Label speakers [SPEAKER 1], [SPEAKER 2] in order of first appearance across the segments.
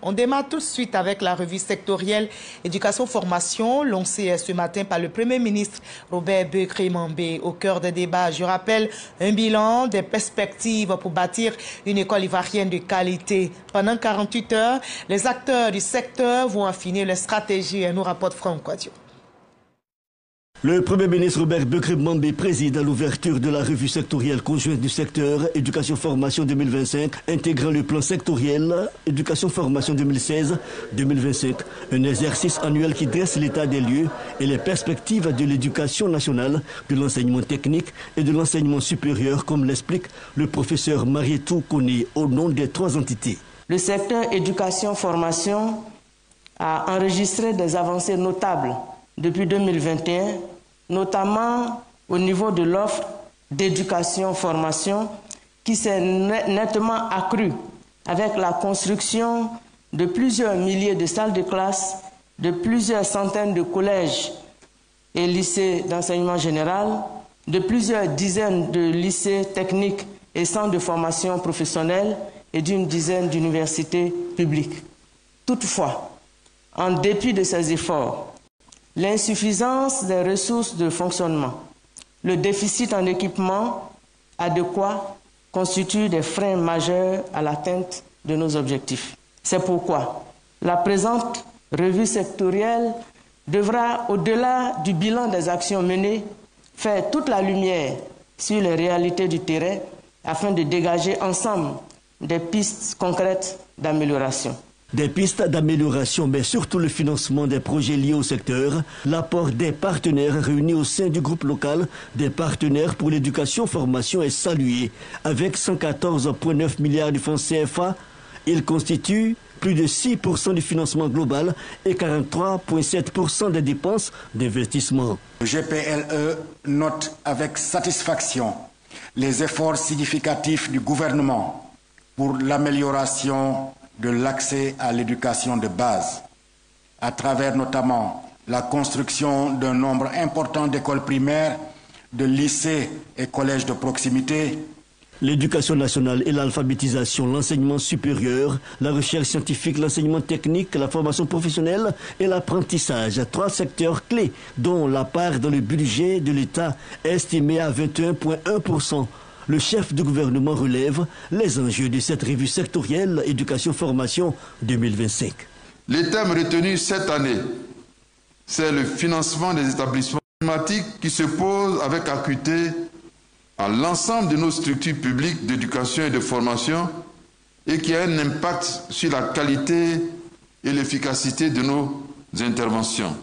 [SPEAKER 1] On démarre tout de suite avec la revue sectorielle Éducation-Formation lancée ce matin par le Premier ministre Robert Beukri-Mambé au cœur des débats. Je rappelle un bilan des perspectives pour bâtir une école ivoirienne de qualité. Pendant 48 heures, les acteurs du secteur vont affiner leur stratégie, nous rapporte Franck Quadio.
[SPEAKER 2] Le Premier ministre Robert Beukri-Mambé préside à l'ouverture de la revue sectorielle conjointe du secteur Éducation-Formation 2025, intégrant le plan sectoriel Éducation-Formation 2016-2025, un exercice annuel qui dresse l'état des lieux et les perspectives de l'éducation nationale, de l'enseignement technique et de l'enseignement supérieur, comme l'explique le professeur Marietou Koné au nom des 3 entités.
[SPEAKER 3] Le secteur Éducation-Formation a enregistré des avancées notables depuis 2021, notamment au niveau de l'offre d'éducation-formation qui s'est nettement accrue avec la construction de plusieurs milliers de salles de classe, de plusieurs centaines de collèges et lycées d'enseignement général, de plusieurs dizaines de lycées techniques et centres de formation professionnelle et d'une dizaine d'universités publiques. Toutefois, en dépit de ces efforts, l'insuffisance des ressources de fonctionnement, le déficit en équipement adéquat constituent des freins majeurs à l'atteinte de nos objectifs. C'est pourquoi la présente revue sectorielle devra, au-delà du bilan des actions menées, faire toute la lumière sur les réalités du terrain afin de dégager ensemble des pistes concrètes d'amélioration.
[SPEAKER 2] Des pistes d'amélioration, mais surtout le financement des projets liés au secteur, l'apport des partenaires réunis au sein du groupe local des partenaires pour l'éducation-formation est salué. Avec 114,9 milliards de francs CFA, il constitue plus de 6% du financement global et 43,7% des dépenses d'investissement.
[SPEAKER 4] Le GPLE note avec satisfaction les efforts significatifs du gouvernement pour l'amélioration de l'accès à l'éducation de base, à travers notamment la construction d'un nombre important d'écoles primaires, de lycées et collèges de proximité.
[SPEAKER 2] L'éducation nationale et l'alphabétisation, l'enseignement supérieur, la recherche scientifique, l'enseignement technique, la formation professionnelle et l'apprentissage, 3 secteurs clés dont la part dans le budget de l'État est estimée à 21,1%. Le chef du gouvernement relève les enjeux de cette revue sectorielle Éducation-Formation 2025.
[SPEAKER 5] Les thèmes retenus cette année, c'est le financement des établissements thématiques qui se pose avec acuité à l'ensemble de nos structures publiques d'éducation et de formation et qui a un impact sur la qualité et l'efficacité de nos interventions.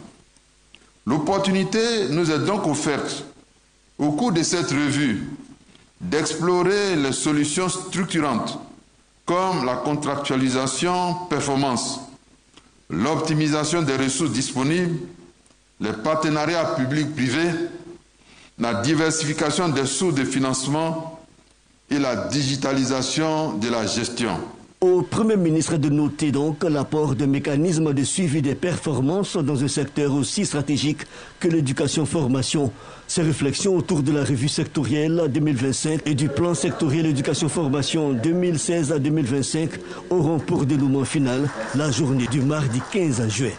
[SPEAKER 5] L'opportunité nous est donc offerte au cours de cette revue d'explorer les solutions structurantes comme la contractualisation performance, l'optimisation des ressources disponibles, les partenariats publics-privés, la diversification des sources de financement et la digitalisation de la gestion.
[SPEAKER 2] Au Premier ministre de noter donc l'apport de mécanismes de suivi des performances dans un secteur aussi stratégique que l'éducation-formation. Ces réflexions autour de la revue sectorielle 2025 et du plan sectoriel éducation-formation 2016 à 2025 auront pour dénouement final la journée du mardi 15 juin.